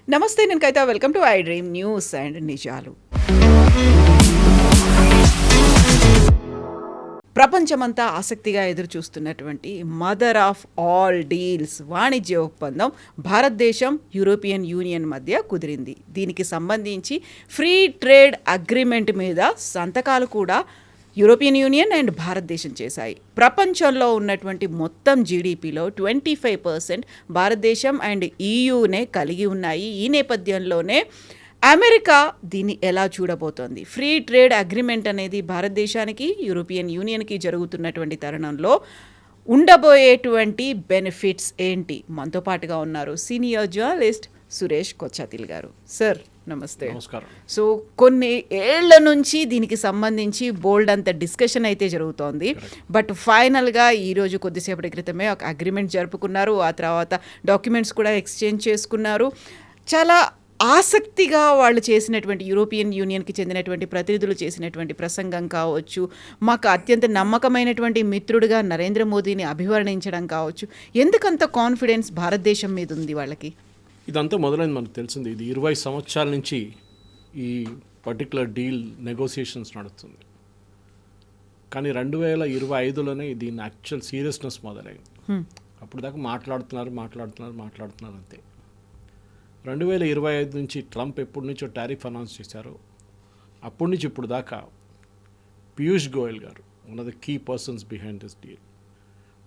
నమస్తే, నేను Kavitha. Welcome to I dream news and నిజాలు. ప్రపంచమంతా ఆసక్తిగా ఎదురు చూస్తున్నటువంటి మదర్ ఆఫ్ ఆల్ డీల్స్ వాణిజ్య ఒప్పందం భారతదేశం యూరోపియన్ యూనియన్ మధ్య కుదిరింది. దీనికి సంబంధించి ఫ్రీ ట్రేడ్ అగ్రిమెంట్ మీద సంతకాలు కూడా యూరోపియన్ యూనియన్ అండ్ భారతదేశం చేశాయి. ప్రపంచంలో ఉన్నటువంటి మొత్తం జీడిపిలో 25% భారతదేశం అండ్ ఈయూనే కలిగి ఉన్నాయి. ఈ నేపథ్యంలోనే అమెరికా దీన్ని ఎలా చూడబోతోంది? ఫ్రీ ట్రేడ్ అగ్రిమెంట్ అనేది భారతదేశానికి యూరోపియన్ యూనియన్కి జరుగుతున్నటువంటి తరుణంలో ఉండబోయేటువంటి బెనిఫిట్స్ ఏంటి? మనతో పాటుగా ఉన్నారు సీనియర్ జర్నలిస్ట్ సురేష్ కొచ్చాతిల్ గారు. సార్ నమస్తే. నమస్కారం. సో కొన్ని ఏళ్ల నుంచి దీనికి సంబంధించి బోల్డ్ అంత డిస్కషన్ అయితే జరుగుతోంది. బట్ ఫైనల్గా ఈరోజు కొద్దిసేపటి క్రితమే ఒక అగ్రిమెంట్ జరుపుకున్నారు. ఆ తర్వాత డాక్యుమెంట్స్ కూడా ఎక్స్చేంజ్ చేసుకున్నారు. చాలా ఆసక్తిగా వాళ్ళు చేసినటువంటి యూరోపియన్ యూనియన్కి చెందినటువంటి ప్రతినిధులు చేసినటువంటి ప్రసంగం కావచ్చు, మాకు అత్యంత నమ్మకమైనటువంటి మిత్రుడిగా నరేంద్ర మోదీని అభివర్ణించడం కావచ్చు, ఎందుకంత కాన్ఫిడెన్స్ భారతదేశం మీద ఉంది వాళ్ళకి? ఇదంతా మొదలైంది మనకు తెలిసింది. ఇది 20 సంవత్సరాల నుంచి ఈ పర్టికులర్ డీల్ నెగోసియేషన్స్ నడుస్తుంది. కానీ 2025లోనే దీని యాక్చువల్ సీరియస్నెస్ మొదలైంది. అప్పుడు దాకా మాట్లాడుతున్నారు అంతే. 2025 నుంచి ట్రంప్ ఎప్పటి నుంచో టారిఫ్ అనౌన్స్ చేశారో అప్పటి నుంచి ఇప్పుడు దాకా పీయూష్ గోయల్ గారు one of the key persons behind this deal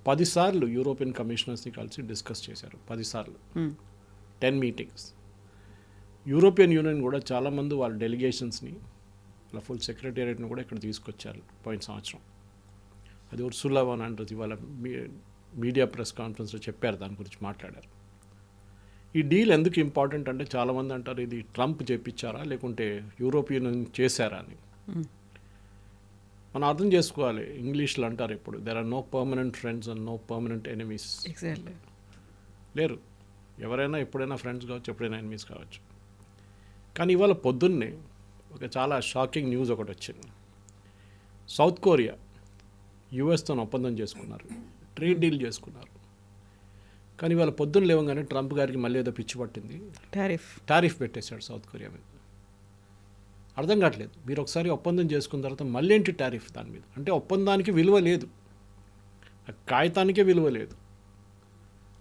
10 సార్లు యూరోపియన్ కమిషనర్స్ని కలిసి డిస్కస్ చేశారు. 10 సార్లు 10 మీటింగ్స్. యూరోపియన్ యూనియన్ కూడా చాలామంది వాళ్ళ డెలిగేషన్స్ని వాళ్ళ ఫుల్ సెక్రటేరియట్ని కూడా ఇక్కడ తీసుకొచ్చారు పోయిన సంవత్సరం. అది ఉర్సులా వాన్ అంటారు. ఇవాళ మీడియా ప్రెస్ కాన్ఫరెన్స్లో చెప్పారు, దాని గురించి మాట్లాడారు. ఈ డీల్ ఎందుకు ఇంపార్టెంట్ అంటే చాలామంది అంటారు ఇది ట్రంప్ చేపించారా లేకుంటే యూరోపియన్ యూనియన్ చేశారా అని. మనం అర్థం చేసుకోవాలి. ఇంగ్లీష్లో అంటారు ఎప్పుడు there are no permanent friends and no permanent enemies. లేరు. ఎవరైనా ఎప్పుడైనా ఫ్రెండ్స్ కావచ్చు, ఎప్పుడైనా ఎనిమీస్ కావచ్చు. కానీ ఇవాళ పొద్దున్నే ఒక చాలా షాకింగ్ న్యూస్ ఒకటి వచ్చింది. సౌత్ కొరియా యుఎస్తో ఒప్పందం చేసుకున్నారు, ట్రేడ్ డీల్ చేసుకున్నారు. కానీ ఇవాళ పొద్దున్న లేవగానే ట్రంప్ గారికి మళ్ళీ ఏదో పిచ్చి పట్టింది, టారిఫ్ పెట్టేశాడు సౌత్ కొరియా మీద. అర్థం కావట్లేదు. మీరు ఒకసారి ఒప్పందం చేసుకున్న తర్వాత మళ్ళీ ఏంటి టారిఫ్ దాని మీద? అంటే ఒప్పందానికి విలువ లేదు, ఆ కాగితానికే విలువ లేదు.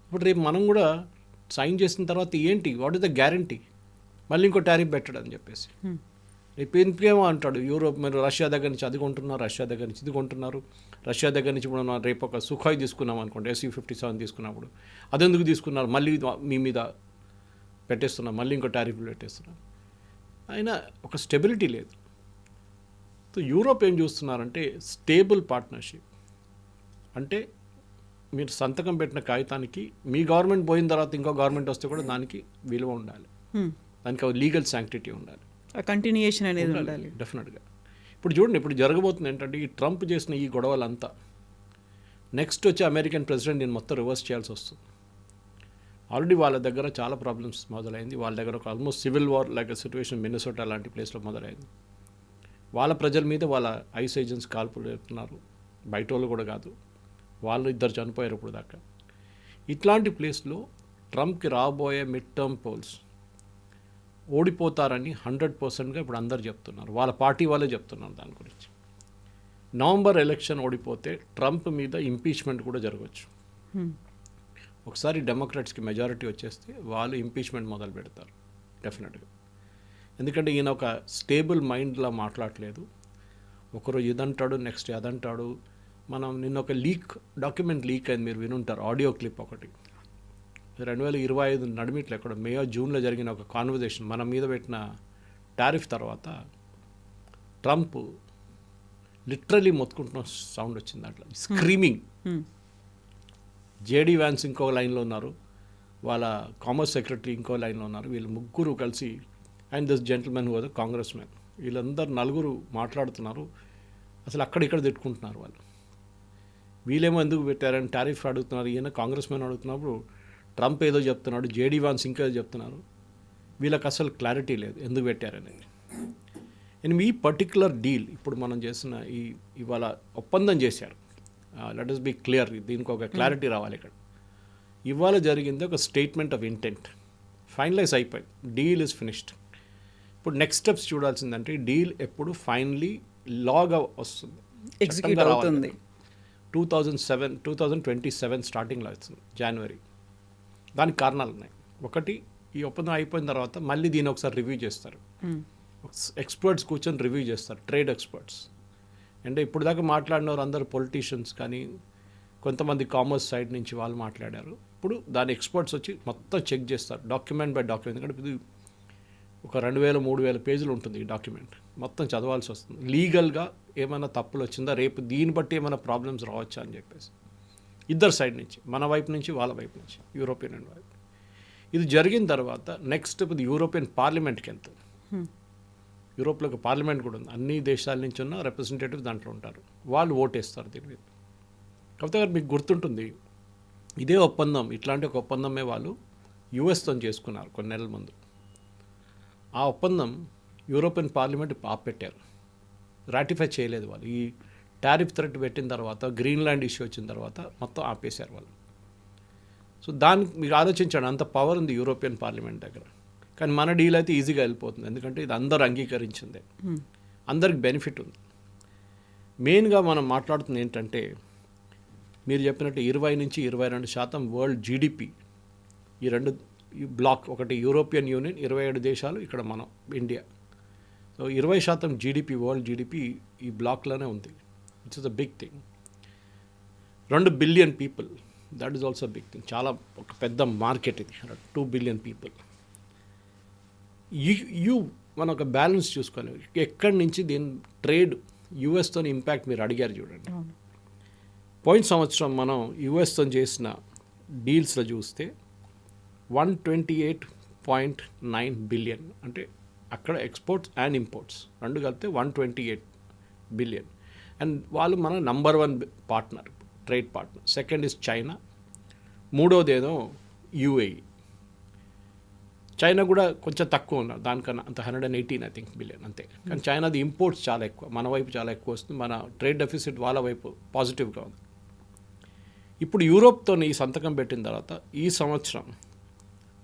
ఇప్పుడు రేపు మనం కూడా సైన్ చేసిన తర్వాత ఏంటి, వాట్ ఇస్ ద గ్యారంటీ మళ్ళీ ఇంకో టారిఫ్ పెట్టడం అని చెప్పేసి. రేపు ఇంకేమో అంటాడు యూరోప్, మీరు రష్యా దగ్గర నుంచి అది కొంటున్నారు, రష్యా దగ్గర నుంచి ఇది కొంటున్నారు, రష్యా దగ్గర నుంచి ఇప్పుడు మనం రేపు ఒక సుఖాయ్ తీసుకున్నాం అనుకోండి, SU-57 తీసుకున్నప్పుడు అదెందుకు తీసుకున్నారు, మళ్ళీ మీ మీద పెట్టేస్తున్నారు, మళ్ళీ ఇంకో టారిఫ్లు పెట్టేస్తున్నారు. అయినా ఒక స్టెబిలిటీ లేదు. సో యూరోప్ ఏం చూస్తున్నారంటే స్టేబుల్ పార్ట్నర్షిప్. అంటే మీరు సంతకం పెట్టిన కాగితానికి మీ గవర్నమెంట్ పోయిన తర్వాత ఇంకో గవర్నమెంట్ వస్తే కూడా దానికి విలువ ఉండాలి, దానికి ఒక లీగల్ శాంక్టిటీ ఉండాలి, కంటిన్యూయేషన్ అనేది ఉండాలి డెఫినెట్గా. ఇప్పుడు చూడండి, ఇప్పుడు జరగబోతుంది ఏంటంటే ఈ ట్రంప్ చేసిన ఈ గొడవలంతా నెక్స్ట్ వచ్చి అమెరికన్ ప్రెసిడెంట్ దీన్ని మొత్తం రివర్స్ చేయాల్సి వస్తుంది. ఆల్రెడీ వాళ్ళ దగ్గర చాలా ప్రాబ్లమ్స్ మొదలైంది. వాళ్ళ దగ్గర ఒక almost civil war like situation Minnesota లాంటి ప్లేస్లో మొదలైంది. వాళ్ళ ప్రజల మీద వాళ్ళ ఐస్ ఏజెంట్స్ కాల్పులు జరుపుతున్నారు, బయట వాళ్ళు కూడా కాదు, వాళ్ళు 2 చనిపోయారు ఇప్పుడు దాకా. ఇట్లాంటి ప్లేస్లో ట్రంప్కి రాబోయే మిడ్ టర్మ్ పోల్స్ ఓడిపోతారని 100%గా ఇప్పుడు అందరు చెప్తున్నారు. వాళ్ళ పార్టీ వాళ్ళే చెప్తున్నారు దాని గురించి. నవంబర్ ఎలక్షన్ ఓడిపోతే ట్రంప్ మీద ఇంపీచ్మెంట్ కూడా జరగవచ్చు. ఒకసారి డెమోక్రాట్స్కి మెజారిటీ వచ్చేస్తే వాళ్ళు ఇంపీచ్మెంట్ మొదలు పెడతారు డెఫినెట్గా. ఎందుకంటే ఈయన ఒక స్టేబుల్ మైండ్లా మాట్లాడలేదు. ఒకరోజు ఇదంటాడు, నెక్స్ట్ అదంటాడు. మనం నిన్న ఒక డాక్యుమెంట్ లీక్ అయింది, మీరు వినుంటారు, ఆడియో క్లిప్ ఒకటి. 2025 నడిమిట్లో ఎక్కడ జూన్లో జరిగిన ఒక కాన్వర్జేషన్ మన మీద పెట్టిన టారిఫ్ తర్వాత ట్రంప్ లిటరలీ మొత్తుకుంటున్న సౌండ్ వచ్చింది అట్లా, స్క్రీమింగ్. జేడీ వ్యాన్స్ ఇంకో లైన్లో ఉన్నారు, వాళ్ళ కామర్స్ సెక్రటరీ ఇంకో లైన్లో ఉన్నారు. వీళ్ళు ముగ్గురు కలిసి and this gentlemen who was a Congress man, వీళ్ళందరూ 4 మాట్లాడుతున్నారు. అసలు అక్కడిక్కడ తిట్టుకుంటున్నారు వాళ్ళు. వీళ్ళేమో ఎందుకు పెట్టారని టారిఫ్ అడుగుతున్నారు, ఈయన కాంగ్రెస్ మ్యాన్ అడుగుతున్నప్పుడు ట్రంప్ ఏదో చెప్తున్నాడు, జేడీ వాన్స్ ఇంకేదో చెప్తున్నారు. వీళ్ళకి అసలు క్లారిటీ లేదు ఎందుకు పెట్టారనేది. అండ్ ఈ పర్టికులర్ డీల్ ఇప్పుడు మనం చేసిన ఇవాళ ఒప్పందం చేశారు లెట్ us బి క్లియర్, దీనికి ఒక క్లారిటీ రావాలి ఇక్కడ. ఇవాళ జరిగింది ఒక స్టేట్మెంట్ ఆఫ్ ఇంటెంట్, ఫైనలైజ్ అయిపోయింది, డీల్ ఇస్ ఫినిష్డ్. ఇప్పుడు నెక్స్ట్ స్టెప్స్ చూడాల్సిందంటే డీల్ ఎప్పుడు ఫైనలీ లాగా వస్తుంది, ఎగ్జిక్యూట్ అవుతుంది. 2027 స్టార్టింగ్లో వస్తుంది, జనవరి. దానికి కారణాలు ఉన్నాయి. ఒకటి, ఈ ఒప్పందం అయిపోయిన తర్వాత మళ్ళీ దీన్ని ఒకసారి రివ్యూ చేస్తారు, ఎక్స్పర్ట్స్ కూర్చొని రివ్యూ చేస్తారు, ట్రేడ్ ఎక్స్పర్ట్స్. అంటే ఇప్పుడు దాకా మాట్లాడినవారు అందరు పొలిటీషియన్స్ కానీ కొంతమంది కామర్స్ సైడ్ నుంచి వాళ్ళు మాట్లాడారు. ఇప్పుడు దాని ఎక్స్పర్ట్స్ వచ్చి మొత్తం చెక్ చేస్తారు, డాక్యుమెంట్ బై డాక్యుమెంట్. ఎందుకంటే ఇది ఒక 2000-3000 పేజీలు ఉంటుంది ఈ డాక్యుమెంట్, మొత్తం చదవాల్సి వస్తుంది. లీగల్గా ఏమైనా తప్పులు వచ్చిందా, రేపు దీన్ని బట్టి ఏమైనా ప్రాబ్లమ్స్ రావచ్చా అని చెప్పేసి ఇద్దరు సైడ్ నుంచి, మన వైపు నుంచి వాళ్ళ వైపు నుంచి, యూరోపియన్ అండ్ వైపు. ఇది జరిగిన తర్వాత నెక్స్ట్ ఇది యూరోపియన్ పార్లమెంట్కి వెళ్తుంది. యూరోప్లో ఒక పార్లమెంట్ కూడా ఉంది, అన్ని దేశాల నుంచి ఉన్న రిప్రజెంటేటివ్ దాంట్లో ఉంటారు, వాళ్ళు ఓటేస్తారు దీని మీద. కాకపోతే మీకు గుర్తుంటుంది, ఇదే ఒప్పందం, ఇట్లాంటి ఒక ఒప్పందమే వాళ్ళు యుఎస్తో చేసుకున్నారు కొన్ని నెలల ముందు. ఆ ఒప్పందం యూరోపియన్ పార్లమెంట్ ఆపెట్టారు, రాటిఫై చేయలేదు వాళ్ళు. ఈ టారిఫ్ థ్రెట్ పెట్టిన తర్వాత, గ్రీన్లాండ్ ఇష్యూ వచ్చిన తర్వాత మొత్తం ఆపేశారు వాళ్ళు. సో దానికి మీరు ఆలోచించండి, అంత పవర్ ఉంది యూరోపియన్ పార్లమెంట్ దగ్గర. కానీ మన డీల్ అయితే ఈజీగా వెళ్ళిపోతుంది, ఎందుకంటే ఇది అందరూ అంగీకరించిందే, అందరికి బెనిఫిట్ ఉంది. మెయిన్గా మనం మాట్లాడుతుంది ఏంటంటే, మీరు చెప్పినట్టు 20-22% వరల్డ్ జీడిపి ఈ రెండు బ్లాక్, ఒకటి యూరోపియన్ యూనియన్ 27 దేశాలు, ఇక్కడ మనం India. So 20% GDP, world GDP ఈ బ్లాక్లోనే ఉంది. It's a big thing. 2 billion people, that is also big thing. చాలా ఒక పెద్ద మార్కెట్ ఇది, 2 బిలియన్ పీపుల్. మనం ఒక బ్యాలెన్స్ చూసుకోవాలి, ఎక్కడి నుంచి దీని ట్రేడ్ యుఎస్తో ఇంపాక్ట్ మీరు అడిగారు చూడండి. పోయిన సంవత్సరం మనం యుఎస్తో చేసిన డీల్స్లో చూస్తే 128.9 బిలియన్, అంటే అక్కడ ఎక్స్పోర్ట్స్ అండ్ ఇంపోర్ట్స్ రెండు కలిపితే 128 బిలియన్. అండ్ వాళ్ళు మన number 1 partner, trade partner. Second is China, మూడోది ఏదో యూఏఈ. చైనా కూడా కొంచెం తక్కువ ఉన్నారు దానికన్నా, అంత 118 ఐ థింక్ బిలియన్ అంతే. కానీ చైనాది ఇంపోర్ట్స్ చాలా ఎక్కువ, మన వైపు చాలా ఎక్కువ వస్తుంది, మన ట్రేడ్ డెఫిసిట్ వాళ్ళ వైపు పాజిటివ్గా ఉంది. ఇప్పుడు యూరోప్తో ఈ సంతకం పెట్టిన తర్వాత ఈ సంవత్సరం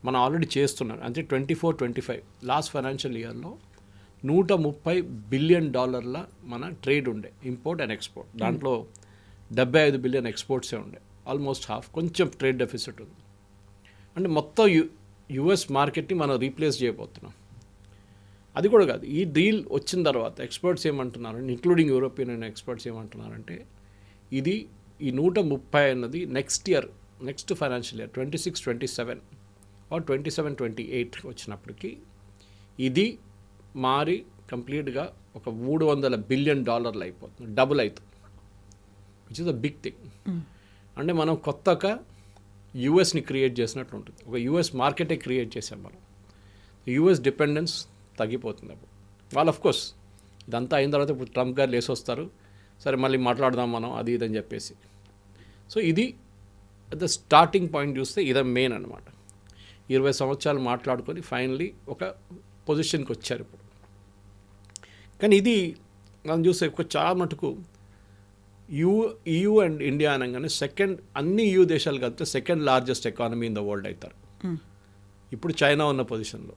మనం ఆల్రెడీ చేస్తున్నాం, అంటే 24-25 లాస్ట్ ఫైనాన్షియల్ ఇయర్లో $130 బిలియన్ మన ట్రేడ్ ఉండే, ఇంపోర్ట్ అండ్ ఎక్స్పోర్ట్. దాంట్లో 75 బిలియన్ ఎక్స్పోర్ట్సే ఉండే, ఆల్మోస్ట్ హాఫ్. కొంచెం ట్రేడ్ డెఫిసిట్ ఉంది. అంటే మొత్తం యుఎస్ మార్కెట్ని మనం రీప్లేస్ చేయబోతున్నాం. అది కూడా కాదు, ఈ డీల్ వచ్చిన తర్వాత ఎక్స్పర్ట్స్ ఏమంటున్నారు, ఇంక్లూడింగ్ యూరోపియన్ అండ్ ఎక్స్పర్ట్స్ ఏమంటున్నారంటే, ఇది ఈ 130 అన్నది next year, next financial year 26-27 or 27-28 వచ్చినప్పటికీ ఇది మారి కంప్లీట్గా ఒక $300 బిలియన్ అయిపోతుంది, డబుల్ అవుతుంది, which is a big thing. అంటే మనం కొత్తగా యూఎస్ని క్రియేట్ చేసినట్లు ఉంటుంది, ఒక యూఎస్ మార్కెటే క్రియేట్ చేసాం మనం. యూఎస్ డిపెండెన్స్ తగ్గిపోతుంది అప్పుడు. వాళ్ళు అఫ్కోర్స్ ఇదంతా అయిన తర్వాత ఇప్పుడు ట్రంప్ గారు లేసి వస్తారు, సరే మళ్ళీ మాట్లాడదాం మనం అది ఇదని చెప్పేసి. సో ఇది ద స్టార్టింగ్ పాయింట్ చూస్తే ఇదే మెయిన్ అనమాట. 20 సంవత్సరాలు మాట్లాడుకొని ఫైనలీ ఒక పొజిషన్కి వచ్చారు ఇప్పుడు. కానీ ఇది మనం చూస్తే ఎక్కువ చాలా మటుకు EU అండ్ ఇండియా అనగానే సెకండ్, అన్ని EU దేశాలు కలిపితే second largest economy in the world అవుతారు ఇప్పుడు చైనా ఉన్న పొజిషన్లో.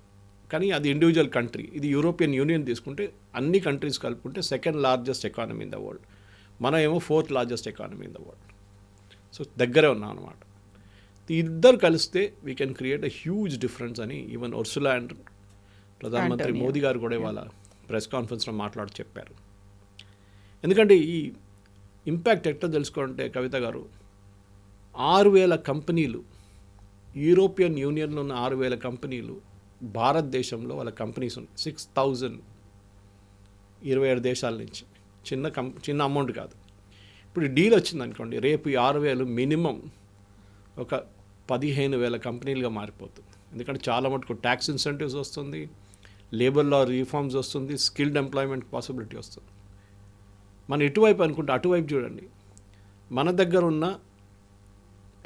కానీ అది ఇండివిజువల్ కంట్రీ. ఇది యూరోపియన్ యూనియన్ తీసుకుంటే అన్ని కంట్రీస్ కలుపుకుంటే second largest economy in the world. మనం ఏమో 4th largest economy in the world. So దగ్గరే ఉన్నాం అనమాట. ఇద్దరు కలిస్తే we can create a huge difference అని ఈవెన్ ఉర్సులా అండ్ ప్రధానమంత్రి మోదీ గారు కూడా ఇవాళ ప్రెస్ కాన్ఫరెన్స్లో మాట్లాడి చెప్పారు. ఎందుకంటే ఈ ఇంపాక్ట్ ఎట్లా తెలుసుకోవాలంటే కవిత గారు, 6,000 కంపెనీలు, యూరోపియన్ యూనియన్లో ఉన్న 6,000 కంపెనీలు భారతదేశంలో వాళ్ళ కంపెనీస్ ఉన్నాయి. 6,000, 27 దేశాల నుంచి. చిన్న అమౌంట్ కాదు. ఇప్పుడు డీల్ వచ్చింది అనుకోండి, రేపు ఈ 6,000 మినిమం ఒక 15,000 కంపెనీలుగా మారిపోతుంది. ఎందుకంటే చాలా మటుకు ట్యాక్స్ ఇన్సెంటివ్స్ వస్తుంది, లేబర్ లా రిఫార్మ్స్ వస్తుంది, స్కిల్డ్ ఎంప్లాయ్మెంట్ పాసిబిలిటీ వస్తుంది. మన ఇటువైపు అనుకుంటే అటువైపు చూడండి, మన దగ్గర ఉన్న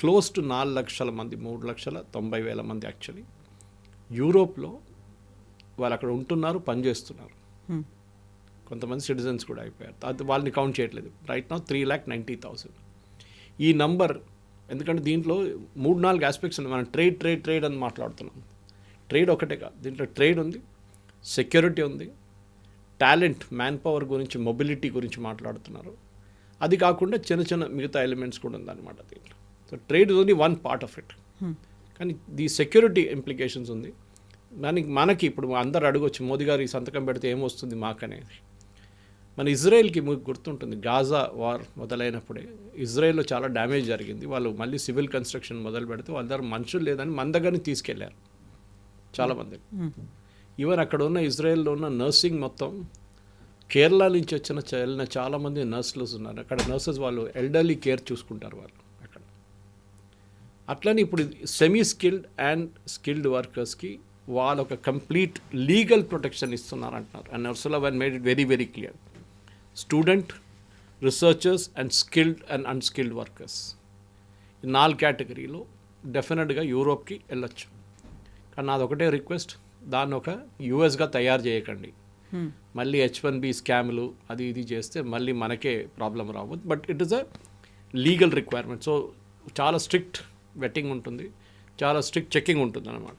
క్లోజ్ టు 4 లక్షల మంది, 3,90,000 మంది యాక్చువల్లీ యూరోప్లో వాళ్ళు అక్కడ ఉంటున్నారు, పనిచేస్తున్నారు. కొంతమంది సిటిజన్స్ కూడా అయిపోయారు, అది వాళ్ళని కౌంట్ చేయట్లేదు. రైట్ నౌ 3,90,000 ఈ నంబర్, ఎందుకంటే దీంట్లో 3-4 ఆస్పెక్ట్స్ ఉన్నాయి. మనం ట్రేడ్ అని మాట్లాడుతున్నాం. ట్రేడ్ ఒకటే కాదు, దీంట్లో ట్రేడ్ ఉంది, సెక్యూరిటీ ఉంది, టాలెంట్, మ్యాన్ పవర్ గురించి, మొబిలిటీ గురించి మాట్లాడుతున్నారు. అది కాకుండా చిన్న చిన్న మిగతా ఎలిమెంట్స్ కూడా ఉందన్నమాట దీంట్లో. So trade is only one part of it. కానీ ది సెక్యూరిటీ ఇంప్లికేషన్స్ ఉంది. మనకి ఇప్పుడు అందరు అడగొచ్చు, మోదీ గారు ఈ సంతకం పెడితే ఏమొస్తుంది మాకనేది. మన ఇజ్రాయెల్కి మీకు గుర్తుంటుంది, గాజా వార్ మొదలైనప్పుడే ఇజ్రాయెల్లో చాలా డ్యామేజ్ జరిగింది. వాళ్ళు మళ్ళీ సివిల్ కన్స్ట్రక్షన్ మొదలు పెడితే వాళ్ళ దగ్గర మనుషులు లేదని మన దగ్గరని తీసుకెళ్లారు చాలామంది. ఈవెన్ అక్కడ ఉన్న ఇజ్రాయెల్లో ఉన్న నర్సింగ్ మొత్తం కేరళ నుంచి వెళ్ళిన చాలామంది నర్సులు ఉన్నారు. అక్కడ నర్సెస్ వాళ్ళు ఎల్డర్లీ కేర్ చూసుకుంటారు వాళ్ళు అక్కడ. అట్లని ఇప్పుడు సెమీ స్కిల్డ్ అండ్ స్కిల్డ్ వర్కర్స్కి వాళ్ళు ఒక కంప్లీట్ లీగల్ ప్రొటెక్షన్ ఇస్తున్నారు అంటున్నారు. And Ursula one made it very very clear. Student, researchers and skilled and unskilled workers, ఈ 4 కేటగిరీలో డెఫినెట్గా యూరోప్కి వెళ్ళొచ్చు. కానీ నాది ఒకటే రిక్వెస్ట్, దాన్ని ఒక యూఎస్గా తయారు చేయకండి. మళ్ళీ H1B స్కామ్లు అది ఇది చేస్తే మళ్ళీ మనకే ప్రాబ్లం రావద్దు. But it is a legal requirement. So చాలా స్ట్రిక్ట్ వెట్టింగ్ ఉంటుంది, చాలా స్ట్రిక్ట్ చెకింగ్ ఉంటుంది అన్నమాట.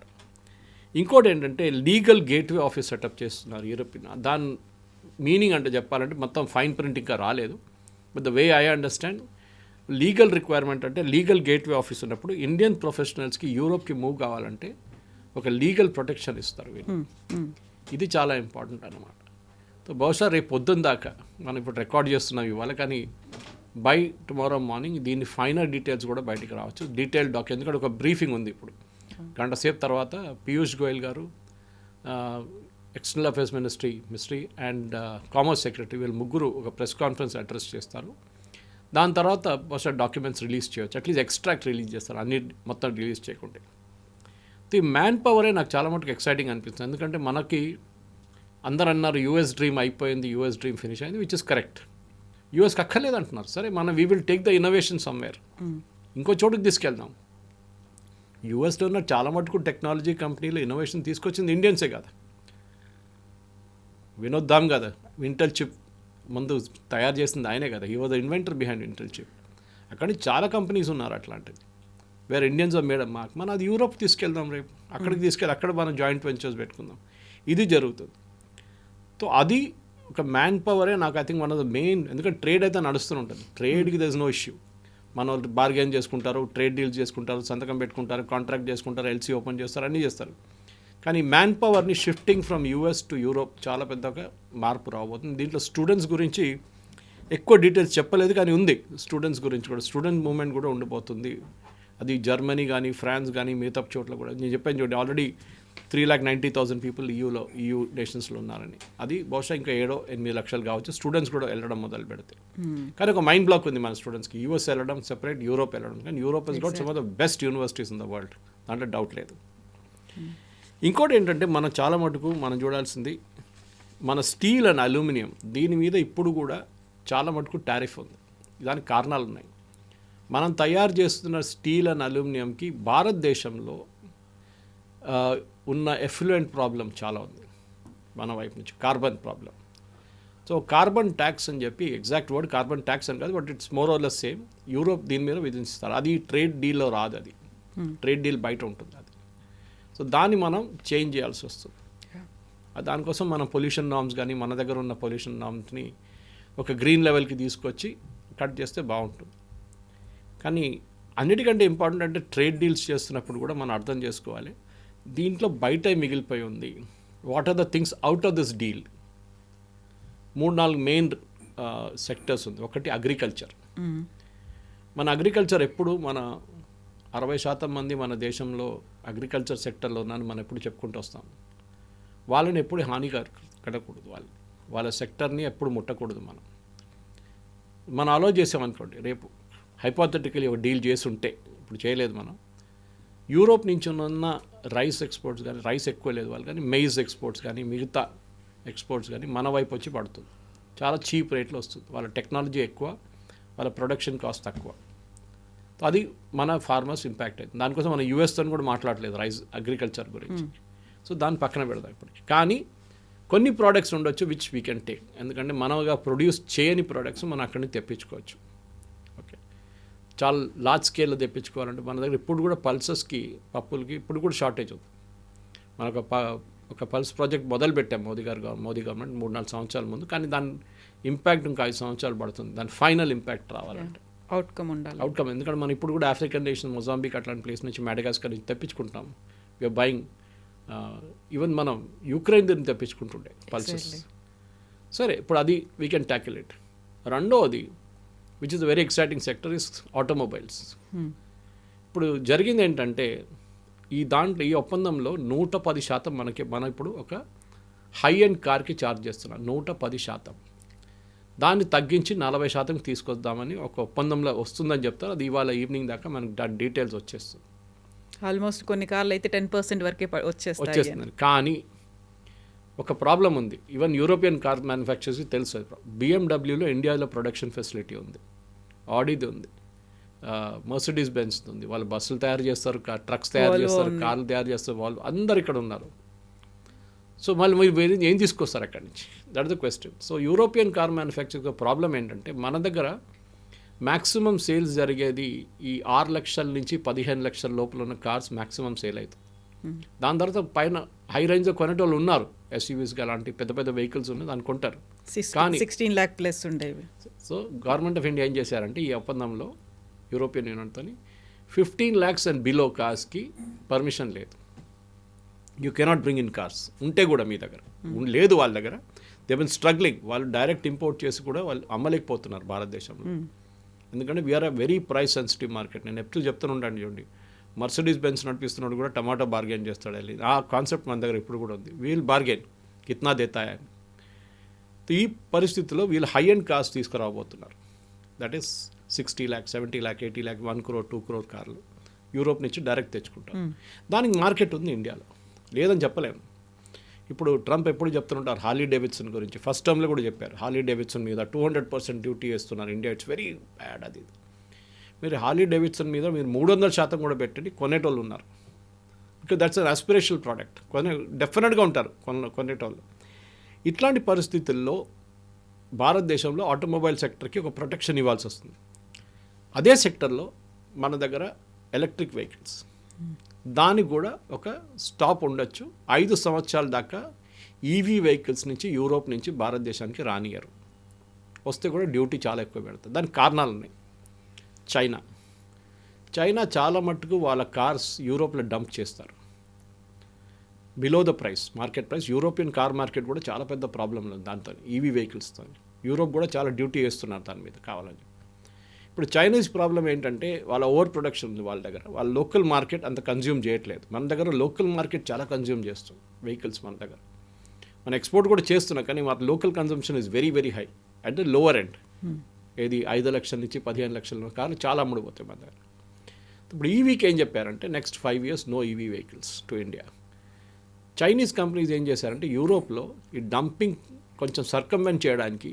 ఇంకోటి ఏంటంటే లీగల్ గేట్వే ఆఫీస్ సెటప్ చేస్తున్నారు యూరోపియన్. దాని మీనింగ్ అంటే చెప్పాలంటే మొత్తం ఫైన్ ప్రింట్ ఇంకా రాలేదు. But the way I understand, legal requirement అంటే లీగల్ గేట్వే ఆఫీస్ ఉన్నప్పుడు ఇండియన్ ప్రొఫెషనల్స్కి యూరోప్కి మూవ్ కావాలంటే ఒక లీగల్ ప్రొటెక్షన్ ఇస్తారు వీళ్ళు. ఇది చాలా ఇంపార్టెంట్ అన్నమాట. సో బహుశా రేపు పొద్దున్న దాకా మనం ఇప్పుడు రికార్డ్ చేస్తున్నాం ఇవాళ, కానీ బై టుమారో మార్నింగ్ దీని ఫైనల్ డీటెయిల్స్ కూడా బయటికి రావచ్చు. డీటెయిల్ డాక్యుమెంట్, ఎందుకంటే ఒక బ్రీఫింగ్ ఉంది ఇప్పుడు గంట సేపు తర్వాత. పీయూష్ గోయల్ గారు, external affairs ministry and commerce secretary, వీళ్ళు ముగ్గురు ఒక ప్రెస్ కాన్ఫరెన్స్ అడ్రస్ చేస్తారు. దాని తర్వాత బహుశా డాక్యుమెంట్స్ రిలీజ్ చేయవచ్చు, అట్లీస్ట్ ఎక్స్ట్రాక్ట్ రిలీజ్ చేస్తారు, అన్ని మొత్తం రిలీజ్ చేయకుంటే. ఈ మ్యాన్ పవరే నాకు చాలా మటుకు ఎక్సైటింగ్ అనిపిస్తుంది. ఎందుకంటే మనకి అందరు అన్నారు యూఎస్ డ్రీమ్ అయిపోయింది, యూఎస్ డ్రీమ్ ఫినిష్ అయింది, విచ్ ఇస్ కరెక్ట్. యూఎస్కి అక్కర్లేదు అంటున్నారు. సరే, మనం we will take the innovation somewhere, ఇంకో చోటుకి తీసుకెళ్దాం. యూఎస్లో ఉన్న చాలా మటుకు టెక్నాలజీ కంపెనీలు ఇన్నోవేషన్ తీసుకొచ్చింది ఇండియన్సే కదా. వినోద్ దామ్ కదా ఇంటెల్ చిప్ ముందు తయారు చేసింది ఆయనే కదా. He was the inventor behind Intel chip. అక్కడ చాలా కంపెనీస్ ఉన్నారు అట్లాంటివి, వేరే ఇండియన్స్ మేడం మాకు. మనం అది యూరోప్ తీసుకెళ్దాం, రేపు అక్కడికి తీసుకెళ్ళి అక్కడ మనం జాయింట్ వెంచర్స్ పెట్టుకుందాం. ఇది జరుగుతుంది. సో అది ఒక మ్యాన్ పవరే నాకు I think one of the main. ఎందుకంటే ట్రేడ్ అయితే నడుస్తూ ఉంటుంది, ట్రేడ్కి దర్ ఇస్ నో ఇష్యూ. మన వాళ్ళు బార్గెన్ చేసుకుంటారు, ట్రేడ్ డీల్స్ చేసుకుంటారు, సంతకం పెట్టుకుంటారు, కాంట్రాక్ట్ చేసుకుంటారు, ఎల్సీ ఓపెన్ చేస్తారు, అన్నీ చేస్తారు. కానీ మ్యాన్ పవర్ని shifting from US to Europe చాలా పెద్దగా మార్పు రాబోతుంది. దీంట్లో స్టూడెంట్స్ గురించి ఎక్కువ డీటెయిల్స్ చెప్పలేదు, కానీ ఉంది స్టూడెంట్స్ గురించి కూడా. స్టూడెంట్ మూవ్మెంట్ కూడా ఉండిపోతుంది. అది జర్మనీ కానీ ఫ్రాన్స్ కానీ మిగతా చోట్ల కూడా. నేను చెప్పాను చూడండి, ఆల్రెడీ 390,000 పీపుల్ EU నేషన్స్లో ఉన్నారని. అది బహుశా ఇంకా 7-8 లక్షలు కావచ్చు స్టూడెంట్స్ కూడా వెళ్ళడం మొదలు పెడితే. కానీ ఒక మైండ్ బ్లాక్ ఉంది మన స్టూడెంట్స్కి, యూఎస్ వెళ్ళడం సెపరేట్, యూరోప్ వెళ్ళడం. కానీ Europe is got some of the best universities in the world, దాంట్లో డౌట్ లేదు. ఇంకోటి ఏంటంటే మనం చాలా మటుకు మనం చూడాల్సింది మన స్టీల్ అండ్ అల్యూమినియం, దీని మీద ఇప్పుడు కూడా చాలా మటుకు టారిఫ్ ఉంది. దానికి కారణాలు ఉన్నాయి. మనం తయారు చేస్తున్న స్టీల్ అండ్ అల్యూమినియంకి భారతదేశంలో ఉన్న ఎఫ్లూయెంట్ ప్రాబ్లం చాలా ఉంది మన వైపు నుంచి, carbon problem. So carbon tax అని చెప్పి, ఎగ్జాక్ట్ వర్డ్ కార్బన్ ట్యాక్స్ అని కాదు, but it's more or less same. Europe దీని మీద విధిస్తారు. అది ట్రేడ్ డీల్లో రాదు, అది ట్రేడ్ డీల్ బయట ఉంటుంది అది. సో దాన్ని మనం చేంజ్ చేయాల్సి వస్తుంది. దానికోసం మనం పొల్యూషన్ నార్మ్స్ కానీ మన దగ్గర ఉన్న పొల్యూషన్ నార్మ్స్ని ఒక గ్రీన్ లెవెల్కి తీసుకొచ్చి కట్ చేస్తే బాగుంటుంది. కానీ అన్నిటికంటే ఇంపార్టెంట్ అంటే ట్రేడ్ డీల్స్ చేస్తున్నప్పుడు కూడా మనం అర్థం చేసుకోవాలి, దీంట్లో బయట మిగిలిపోయి ఉంది. What are the things out of this deal? 3-4 main sectors ఉంది. ఒకటి అగ్రికల్చర్. మన అగ్రికల్చర్ ఎప్పుడు మన 60% మంది మన దేశంలో అగ్రికల్చర్ సెక్టర్లో ఉన్నారని మనం ఎప్పుడు చెప్పుకుంటూ వస్తాం. వాళ్ళని ఎప్పుడు హానికరకూడదు, వాళ్ళ సెక్టర్ని ఎప్పుడు ముట్టకూడదు. మనం అలో చేసామనుకోండి, రేపు హైపోథెటికలీ ఒక డీల్ చేసి ఉంటే, ఇప్పుడు చేయలేదు మనం, యూరోప్ నుంచి ఉన్న రైస్ ఎక్స్పోర్ట్స్ కానీ, రైస్ ఎక్కువ లేదు వాళ్ళు కానీ, మెయిజ్ ఎక్స్పోర్ట్స్ కానీ, మిగతా ఎక్స్పోర్ట్స్ కానీ మన వైపు వచ్చి పడుతుంది. చాలా చీప్ రేట్లో వస్తుంది. వాళ్ళ టెక్నాలజీ ఎక్కువ, వాళ్ళ ప్రొడక్షన్ కాస్ట్ తక్కువ. అది మన ఫార్మర్స్ ఇంపాక్ట్ అవుతుంది. దానికోసం మనం యూఎస్తో కూడా మాట్లాడలేదు రైస్ అగ్రికల్చర్ గురించి. సో దాన్ని పక్కన పెడదాం ఇప్పటికి. కానీ కొన్ని ప్రోడక్ట్స్ ఉండొచ్చు విచ్ వీ కెన్ టేక్, ఎందుకంటే మనగా ప్రొడ్యూస్ చేయని ప్రోడక్ట్స్ మనం అక్కడి నుంచి తెప్పించుకోవచ్చు. ఓకే, చాలా లార్జ్ స్కేల్లో తెప్పించుకోవాలంటే మన దగ్గర ఇప్పుడు కూడా పల్సెస్కి పప్పులకి ఇప్పుడు కూడా షార్టేజ్ ఉంది. మనకు ఒక పల్స్ ప్రాజెక్ట్ మొదలు పెట్టాం మోదీ గవర్నమెంట్ 3-4 సంవత్సరాల ముందు. కానీ దాని ఇంపాక్ట్ ఇంకా 5 సంవత్సరాలు పడుతుంది, దాని ఫైనల్ ఇంపాక్ట్ రావాలంటే. అవుట్కమ్ ఉండాలి. అవుట్కమ్ ఎందుకంటే మనం ఇప్పుడు కూడా ఆఫ్రికన్ నేషన్ మొజాంబిక్ అట్లాంటి ప్లేస్ నుంచి మాడగాస్కర్ నుంచి తెప్పించుకుంటాం. వీఆర్ బయింగ్ ఈవెన్ మనం యుక్రెయిన్ దీన్ని తెప్పించుకుంటుండే పల్సెస్. సరే, ఇప్పుడు అది వీ కెన్ ట్యాకిల్ ఇట్. రెండోది which is a very exciting sector is automobiles. ఇప్పుడు జరిగింది ఏంటంటే ఈ ఒప్పందంలో 110% మనం ఇప్పుడు ఒక హై ఎండ్ కార్కి ఛార్జ్ చేస్తున్నాం 110%. దాన్ని తగ్గించి 40% తీసుకొద్దామని ఒక ఒప్పందంలో వస్తుందని చెప్తారు. అది ఇవాళ ఈవినింగ్ దాకా మనకి దాని డీటెయిల్స్ వచ్చేస్తుంది. ఆల్మోస్ట్ కొన్ని కార్లు అయితే 10% వరకే వచ్చేస్తుంది. కానీ ఒక ప్రాబ్లం ఉంది. ఈవెన్ యూరోపియన్ కార్ మ్యానుఫ్యాక్చర్స్కి తెలుసు. బిఎండబ్ల్యూలో ఇండియాలో ప్రొడక్షన్ ఫెసిలిటీ ఉంది, ఆడీది ఉంది, మర్సిడీస్ బెంజ్ ఉంది. వాళ్ళు బస్సులు తయారు చేస్తారు, ట్రక్స్ తయారు చేస్తారు, కార్లు తయారు చేస్తారు, వాళ్ళు అందరు ఇక్కడ ఉన్నారు. సో మళ్ళీ మీరు ఏం తీసుకొస్తారు అక్కడి నుంచి? That the question. So European car మ్యానుఫ్యాక్చర్కి ప్రాబ్లం ఏంటంటే మన దగ్గర మ్యాక్సిమం సేల్స్ జరిగేది ఈ 6 లక్షల నుంచి 15 లక్షల లోపల ఉన్న కార్స్ మ్యాక్సిమం సేల్ అవుతుంది. దాని తర్వాత పైన హై రేంజ్లో కొనేటోళ్ళు ఉన్నారు, ఎస్యూవీస్గా అలాంటి పెద్ద పెద్ద వెహికల్స్ ఉన్నాయి, దాన్ని కొంటారు. కానీ 16 lakh ప్లస్ ఉండేవి. సో గవర్నమెంట్ ఆఫ్ ఇండియా ఏం చేశారంటే ఈ ఒప్పందంలో యూరోపియన్ యూనియన్తో 15 lakhs అండ్ బిలో కార్స్కి పర్మిషన్ లేదు. You cannot bring in cars. ఉంటే కూడా మీ దగ్గర లేదు, వాళ్ళ దగ్గర దే బిన్ స్ట్రగ్లింగ్. వాళ్ళు డైరెక్ట్ ఇంపోర్ట్ చేసి కూడా వాళ్ళు అమ్మలేకపోతున్నారు భారతదేశంలో. ఎందుకంటే we're a very price sensitive market. నేను ఎప్పుడు చెప్తుంటాను చూడండి, మర్సిడీస్ బెంజ్ నడిపిస్తున్నాడు కూడా టమాటో బార్గెన్ చేస్తాడు వెళ్ళి. ఆ కాన్సెప్ట్ మన దగ్గర ఇప్పుడు కూడా ఉంది. వీల్ బార్గెన్ కిత్నా దేతాయా. ఈ పరిస్థితిలో వీళ్ళు హై అండ్ కార్స్ తీసుకురాబోతున్నారు. That is 60 lakhs, 70 lakhs, 80 lakhs, 1 crore, 2 crore కార్లు యూరోప్ నుంచి డైరెక్ట్ తెచ్చుకుంటారు. దానికి మార్కెట్ ఉంది ఇండియాలో, లేదని చెప్పలేము. ఇప్పుడు ట్రంప్ ఎప్పుడు చెప్తుంటారు హార్లీ డేవిడ్సన్ గురించి. ఫస్ట్ టర్మ్లో కూడా చెప్పారు హార్లీ డేవిడ్సన్ మీద 200% డ్యూటీ వేస్తున్నారు ఇండియా, ఇట్స్ వెరీ బ్యాడ్. అది మీరు హార్లీ డేవిడ్సన్ మీద మీరు 300% కూడా పెట్టండి, కొనేటోళ్ళు ఉన్నారు. Because that's an aspirational product. డెఫినెట్గా ఉంటారు కొనేటోళ్ళు. ఇట్లాంటి పరిస్థితుల్లో భారతదేశంలో ఆటోమొబైల్ సెక్టర్కి ఒక ప్రొటెక్షన్ ఇవ్వాల్సి వస్తుంది. అదే సెక్టర్లో మన దగ్గర ఎలక్ట్రిక్ వెహికల్స్, దానికి కూడా ఒక స్టాప్ ఉండొచ్చు. 5 సంవత్సరాల దాకా ఈవీ వెహికల్స్ నుంచి యూరోప్ నుంచి భారతదేశానికి రానియరు. వస్తే కూడా డ్యూటీ చాలా ఎక్కువ పెడతారు. దానికి కారణాలు ఉన్నాయి. చైనా చాలా మట్టుకు వాళ్ళ కార్స్ యూరోప్లో డంప్ చేస్తారు below the price, market price. European car market కూడా చాలా పెద్ద ప్రాబ్లం ఉంది దాంతో, ఈవీ వెహికల్స్తో. యూరోప్ కూడా చాలా డ్యూటీ వేస్తున్నారు దాని మీద కావాలని. ఇప్పుడు చైనీస్ ప్రాబ్లం ఏంటంటే వాళ్ళ ఓవర్ ప్రొడక్షన్ ఉంది వాళ్ళ దగ్గర. వాళ్ళ లోకల్ మార్కెట్ అంత కన్జ్యూమ్ చేయట్లేదు. మన దగ్గర లోకల్ మార్కెట్ చాలా కన్జ్యూమ్ చేస్తుంది వెహికల్స్ మన దగ్గర. మన ఎక్స్పోర్ట్ కూడా చేస్తున్నాం, కానీ మన local consumption is very very high at the lower end. ఏది 5 లక్షల నుంచి 15 లక్షల కార్లు చాలా అమ్ముడుపోతాయి మన దగ్గర. ఇప్పుడు ఈవీకి ఏం చెప్పారంటే next 5 years no EV vehicles to India. Chinese companies ఏం చేశారంటే యూరోప్లో ఈ డంపింగ్ కొంచెం సర్కంవెంట్ చేయడానికి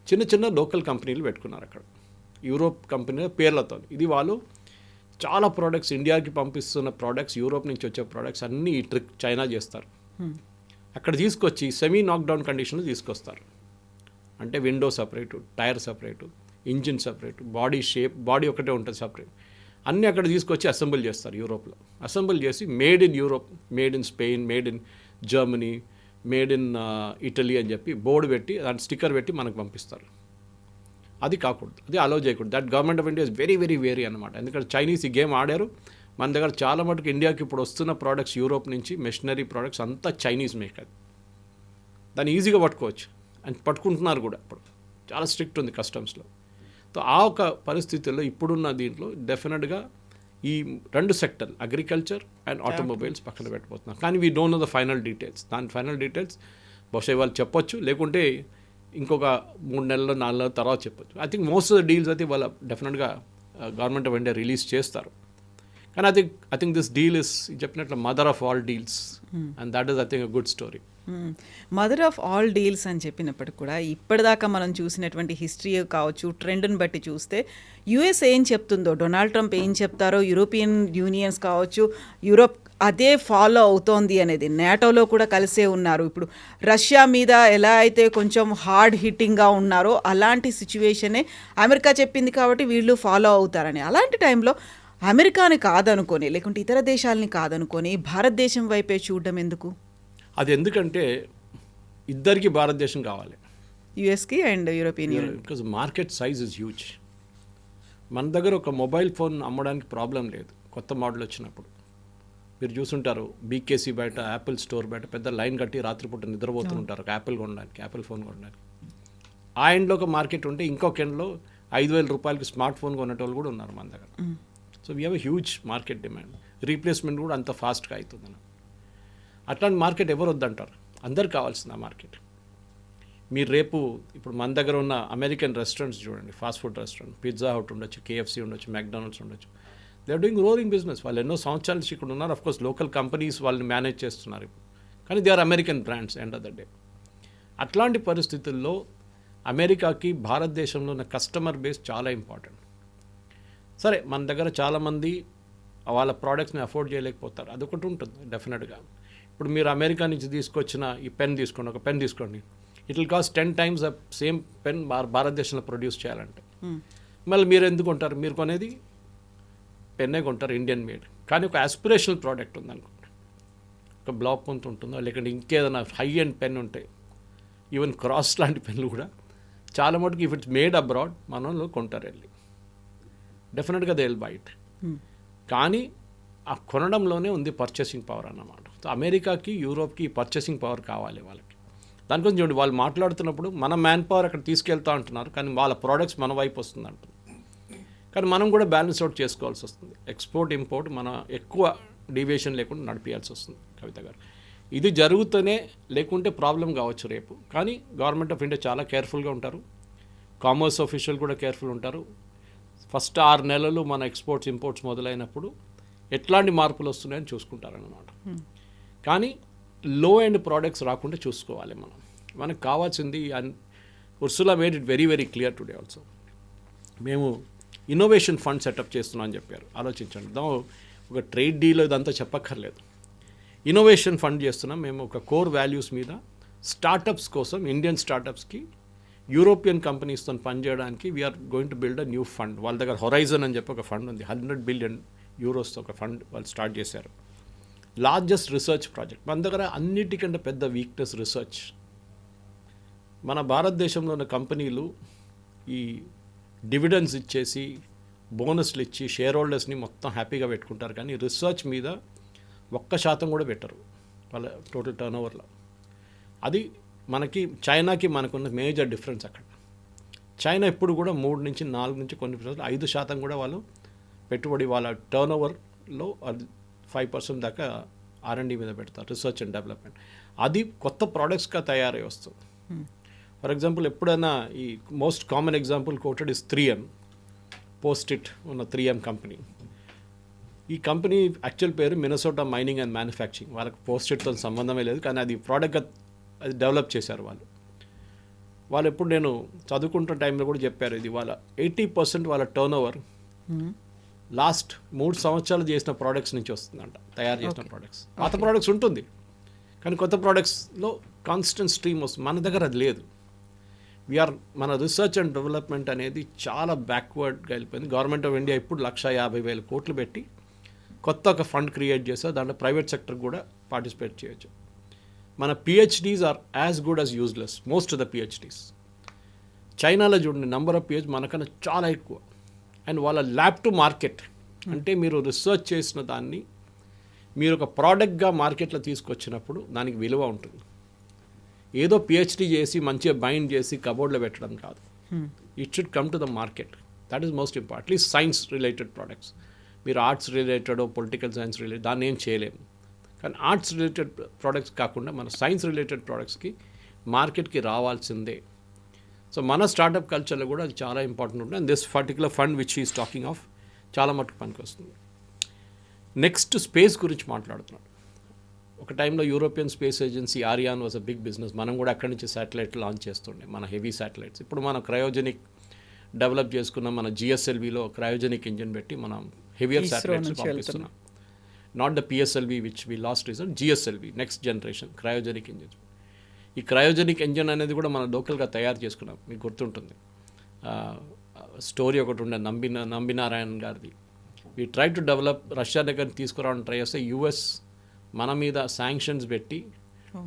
చిన్న చిన్న లోకల్ కంపెనీలు పెట్టుకున్నారు అక్కడ, యూరోప్ కంపెనీ పేర్లతో. ఇది వాళ్ళు చాలా ప్రోడక్ట్స్ ఇండియాకి పంపిస్తున్న ప్రోడక్ట్స్, యూరోప్ నుంచి వచ్చే ప్రోడక్ట్స్ అన్నీ ఈ ట్రిక్ చైనా చేస్తారు. అక్కడ తీసుకొచ్చి సెమీ నాక్డౌన్ కండిషన్లో తీసుకొస్తారు. అంటే window separate, tyre separate, engine separate, body shape, body ఒకటే ఉంటుంది సపరేట్, అన్నీ అక్కడ తీసుకొచ్చి అసెంబుల్ చేస్తారు యూరోప్లో. అసెంబుల్ చేసి made in Europe, made in Spain, made in Germany, made in Italy అని చెప్పి బోర్డు పెట్టి దాని స్టిక్కర్ పెట్టి మనకు పంపిస్తారు. అది కాకూడదు, అది అలౌ చేయకూడదు. That government of India is very very very అనమాట. ఎందుకంటే చైనీస్ ఈ గేమ్ ఆడారు. మన దగ్గర చాలా మటుకు ఇండియాకి ఇప్పుడు వస్తున్న ప్రోడక్ట్స్ యూరోప్ నుంచి మెషినరీ ప్రోడక్ట్స్ అంతా చైనీస్ మేక్. అది దాన్ని ఈజీగా పట్టుకోవచ్చు అని పట్టుకుంటున్నారు కూడా. ఇప్పుడు చాలా స్ట్రిక్ట్ ఉంది కస్టమ్స్లో. సో ఆ ఒక పరిస్థితుల్లో ఇప్పుడున్న దీంట్లో డెఫినెట్గా ఈ 2 సెక్టర్ అగ్రికల్చర్ అండ్ ఆటోమొబైల్స్ పక్కన పెట్టబోతున్నారు. కానీ we don't know the final details. దాని ఫైనల్ డీటెయిల్స్ బహుశా వాళ్ళు చెప్పొచ్చు, లేకుంటే ఇంకొక 3 నెలలు 4 నెలల తర్వాత చెప్పొచ్చు. I think most of the deals అయితే వాళ్ళ డెఫినెట్గా గవర్నమెంట్ ఆఫ్ ఇండియా రిలీజ్ చేస్తారు. కానీ I think this deal is చెప్పినట్లు mother of all deals and that is I think a good story. Mother of all deals అని చెప్పినప్పుడు కూడా ఇప్పటిదాకా మనం చూసినటువంటి హిస్టరీ కావచ్చు, ట్రెండ్ని బట్టి చూస్తే యుఎస్ ఏం చెప్తుందో, డొనాల్డ్ ట్రంప్ ఏం చెప్తారో, యూరోపియన్ యూనియన్స్ కావచ్చు, యూరోప్ అదే ఫాలో అవుతోంది అనేది. నేటోలో కూడా కలిసే ఉన్నారు. ఇప్పుడు రష్యా మీద ఎలా అయితే కొంచెం హార్డ్ హిట్టింగ్గా ఉన్నారో అలాంటి సిచ్యువేషనే అమెరికా చెప్పింది కాబట్టి వీళ్ళు ఫాలో అవుతారని. అలాంటి టైంలో అమెరికాని కాదనుకొని లేకుంటే ఇతర దేశాలని కాదనుకొని భారతదేశం వైపే చూడడం ఎందుకు? అది ఎందుకంటే ఇద్దరికి భారతదేశం కావాలి. యుఎస్కి and European union. Because market size is huge. మన దగ్గర ఒక మొబైల్ ఫోన్ అమ్మడానికి ప్రాబ్లం లేదు కొత్త మోడల్ వచ్చినప్పుడు. మీరు చూసుంటారు బీకేసీ బయట, యాపిల్ స్టోర్ బయట పెద్ద లైన్ కట్టి రాత్రిపూట నిద్రపోతుంటారు ఒక యాపిల్ కొనడానికి, యాపిల్ ఫోన్ కొనడానికి. ఆ ఎండ్లో ఒక మార్కెట్ ఉంటే ఇంకొక ఎండ్లో 5,000 రూపాయలకి స్మార్ట్ ఫోన్ కొనేటోళ్ళు కూడా ఉన్నారు మన దగ్గర. So we have a huge market demand. Replacement కూడా అంత ఫాస్ట్గా అవుతుంది. అట్లాంటి మార్కెట్ ఎవరు వద్దంటారు? అందరు కావాల్సింది ఆ మార్కెట్. మీరు రేపు ఇప్పుడు మన దగ్గర ఉన్న అమెరికన్ రెస్టారెంట్స్ చూడండి, fast food restaurant, Pizza Hut ఉండొచ్చు, కేఎఫ్సీ ఉండొచ్చు, మెక్డానల్డ్స్ ఉండొచ్చు. They are doing roaring business. వాళ్ళు ఎన్నో సంవత్సరాల నుంచి ఇక్కడ ఉన్నారు. అఫ్ కోర్స్ లోకల్ కంపెనీస్ వాళ్ళని మేనేజ్ చేస్తున్నారు ఇప్పుడు, కానీ they are American brands end of the day. అట్లాంటి పరిస్థితుల్లో అమెరికాకి భారతదేశంలో ఉన్న కస్టమర్ బేస్ చాలా ఇంపార్టెంట్. సరే, మన దగ్గర చాలామంది వాళ్ళ ప్రోడక్ట్స్ని అఫోర్డ్ చేయలేకపోతారు, అదొకటి ఉంటుంది డెఫినెట్గా. ఇప్పుడు మీరు అమెరికా నుంచి తీసుకొచ్చిన ఈ పెన్ తీసుకోండి, ఒక పెన్ తీసుకోండి, it will cost 10 times the same pen భారతదేశంలో ప్రొడ్యూస్ చేయాలంటే. మళ్ళీ మీరు ఎందుకు కొంటారు? మీరు కొనేది పెన్నే కొంటారు, ఇండియన్ మేడ్. కానీ ఒక ఆస్పిరేషనల్ ప్రోడక్ట్ ఉందనుకోండి, ఒక బ్లాక్ పొంత్ ఉంటుందో, లేకుంటే ఇంకేదైనా హై అండ్ పెన్ ఉంటాయి, ఈవెన్ క్రాస్ లాంటి పెన్లు కూడా చాలా మటుకు ఇఫ్ ఇట్స్ మేడ్ అబ్రాడ్ మనలో కొంటారు వెళ్ళి, డెఫినెట్గా దే విల్ బై ఇట్. కానీ ఆ కొనడంలోనే ఉంది పర్చేసింగ్ పవర్ అన్నమాట. సో అమెరికాకి, యూరోప్కి పర్చేసింగ్ పవర్ కావాలి వాళ్ళకి. దానికోసం చూడండి, వాళ్ళు మాట్లాడుతున్నప్పుడు మన మ్యాన్ పవర్ అక్కడ తీసుకెళ్తా అంటున్నారు, కానీ వాళ్ళ ప్రోడక్ట్స్ మన వైపు వస్తుంది అంటున్నారు. కానీ మనం కూడా బ్యాలెన్స్ అవుట్ చేసుకోవాల్సి వస్తుంది. ఎక్స్పోర్ట్ ఇంపోర్ట్ మన ఎక్కువ డీవియేషన్ లేకుండా నడిపించాల్సి వస్తుంది కవిత గారు. ఇది జరుగుతూనే లేకుంటే ప్రాబ్లం కావచ్చు రేపు. కానీ గవర్నమెంట్ ఆఫ్ ఇండియా చాలా కేర్ఫుల్గా ఉంటారు, కామర్స్ ఆఫీషియల్ కూడా కేర్ఫుల్ ఉంటారు. ఫస్ట్ 6 నెలలు మన ఎక్స్పోర్ట్స్ ఇంపోర్ట్స్ మొదలైనప్పుడు ఎట్లాంటి మార్పులు వస్తున్నాయని చూసుకుంటారన్నమాట. కానీ లో ఎండ్ ప్రోడక్ట్స్ రాకుండా చూసుకోవాలి మనం. మనకు కావాల్సింది, Ursula made it very very clear today also. మేము ఇన్నోవేషన్ ఫండ్ సెటప్ చేస్తున్నాం అని చెప్పారు. ఆలోచించండి, ఒక ట్రేడ్ డీల్ ఇదంతా చెప్పక్కర్లేదు. ఇన్నోవేషన్ ఫండ్ చేస్తున్నాం మేము. ఒక కోర్ వాల్యూస్ మీద స్టార్టప్స్ కోసం, ఇండియన్ స్టార్టప్స్కి యూరోపియన్ కంపెనీస్తో పనిచేయడానికి we are going to build a new fund. వాళ్ళ దగ్గర హొరైజన్ అని చెప్పి ఒక ఫండ్ ఉంది, 100 billion euros ఒక ఫండ్ వాళ్ళు స్టార్ట్ చేశారు. Largest research project. మన దగ్గర అన్నిటికంటే పెద్ద వీక్నెస్ రీసెర్చ్. మన భారతదేశంలో ఉన్న కంపెనీలు ఈ డివిడెండ్స్ ఇచ్చేసి, బోనస్లు ఇచ్చి షేర్ హోల్డర్స్ని మొత్తం హ్యాపీగా పెట్టుకుంటారు, కానీ రీసెర్చ్ మీద 1% కూడా పెట్టరు వాళ్ళ టోటల్ టర్న్ ఓవర్లో. అది మనకి చైనాకి మనకున్న మేజర్ డిఫరెన్స్ అక్కడ. చైనా ఇప్పుడు కూడా 3 నుంచి 4 నుంచి కొన్ని 5% కూడా వాళ్ళు పెట్టుబడి వాళ్ళ టర్న్ ఓవర్లో 5% దాకా R&D మీద పెడతారు, రీసెర్చ్ అండ్ డెవలప్మెంట్. అది కొత్త ప్రోడక్ట్స్గా తయారై వస్తుంది. ఫర్ ఎగ్జాంపుల్, ఎప్పుడైనా ఈ most common example quoted is 3M, Post it ఉన్న 3M కంపెనీ. ఈ కంపెనీ యాక్చువల్ పేరు మినసోటా మైనింగ్ అండ్ మ్యానుఫ్యాక్చరింగ్. వాళ్ళకి పోస్ట్ ఇట్తో సంబంధమే లేదు, కానీ అది ప్రోడక్ట్గా అది డెవలప్ చేశారు వాళ్ళు. ఎప్పుడు నేను చదువుకుంటున్న టైంలో కూడా చెప్పారు, ఇది వాళ్ళ 80% వాళ్ళ టర్న్ ఓవర్ లాస్ట్ 3 సంవత్సరాలు చేసిన ప్రోడక్ట్స్ నుంచి వస్తుందంట, తయారు చేసిన ప్రోడక్ట్స్. పాత ప్రోడక్ట్స్ ఉంటుంది, కానీ కొత్త ప్రోడక్ట్స్లో కాన్స్టెంట్ స్ట్రీమ్ వస్తుంది. మన దగ్గర అది లేదు. మన రీసెర్చ్ అండ్ డెవలప్మెంట్ అనేది చాలా బ్యాక్వర్డ్గా వెళ్ళిపోయింది. గవర్నమెంట్ ఆఫ్ ఇండియా ఇప్పుడు 150,000 కోట్లు పెట్టి కొత్త ఒక ఫండ్ క్రియేట్ చేస్తారు, దాంట్లో ప్రైవేట్ సెక్టర్ కూడా పార్టిసిపేట్ చేయొచ్చు. మన PhDs are as good as useless, most of the PhDs. చైనాలో చూడండి, నెంబర్ ఆఫ్ PhD మనకన్నా చాలా ఎక్కువ. అండ్ వాళ్ళ ల్యాబ్ టు మార్కెట్ అంటే మీరు రీసెర్చ్ చేసిన దాన్ని మీరు ఒక ప్రోడక్ట్గా మార్కెట్లో తీసుకొచ్చినప్పుడు దానికి విలువ ఉంటుంది. ఏదో PhD చేసి మంచిగా బైండ్ చేసి కబోర్డ్లో పెట్టడం కాదు. It should come to the market. That is most important. At least science related products. మీరు arts related, political science related దాన్ని ఏం చేయలేము. కానీ ఆర్ట్స్ రిలేటెడ్ ప్రోడక్ట్స్ కాకుండా మన సైన్స్ రిలేటెడ్ ప్రోడక్ట్స్కి మార్కెట్కి రావాల్సిందే. సో మన స్టార్టప్ కల్చర్లో కూడా అది చాలా ఇంపార్టెంట్ ఉంటుంది. And this particular fund which is talking of చాలా మటుకు పనికి వస్తుంది. నెక్స్ట్ స్పేస్ గురించి మాట్లాడుతున్నాడు. ఒక టైంలో European space agency Ariane was a big business. మనం కూడా అక్కడి నుంచి శాటిలైట్ లాంచ్ చేస్తుండే, మన హెవీ శాటిలైట్స్. ఇప్పుడు మనం క్రయోజెనిక్ డెవలప్ చేసుకున్న మన GSLVలో క్రయోజెనిక్ ఇంజిన్ పెట్టి మనం హెవియర్ శాటిలైట్స్ పంపిస్తున్నాం. Not the PSLV which we last recent, GSLV next generation cryogenic engines. ఈ క్రయోజెనిక్ ఇంజిన్ అనేది కూడా మనం లోకల్గా తయారు చేసుకున్నాం. మీకు గుర్తుంటుంది స్టోరీ ఒకటి ఉండే నంబినారాయణ్ గారిది. We try to develop, Russia దగ్గర తీసుకురావడానికి ట్రై చేస్తే యుఎస్ మన మీద శాంక్షన్స్ పెట్టి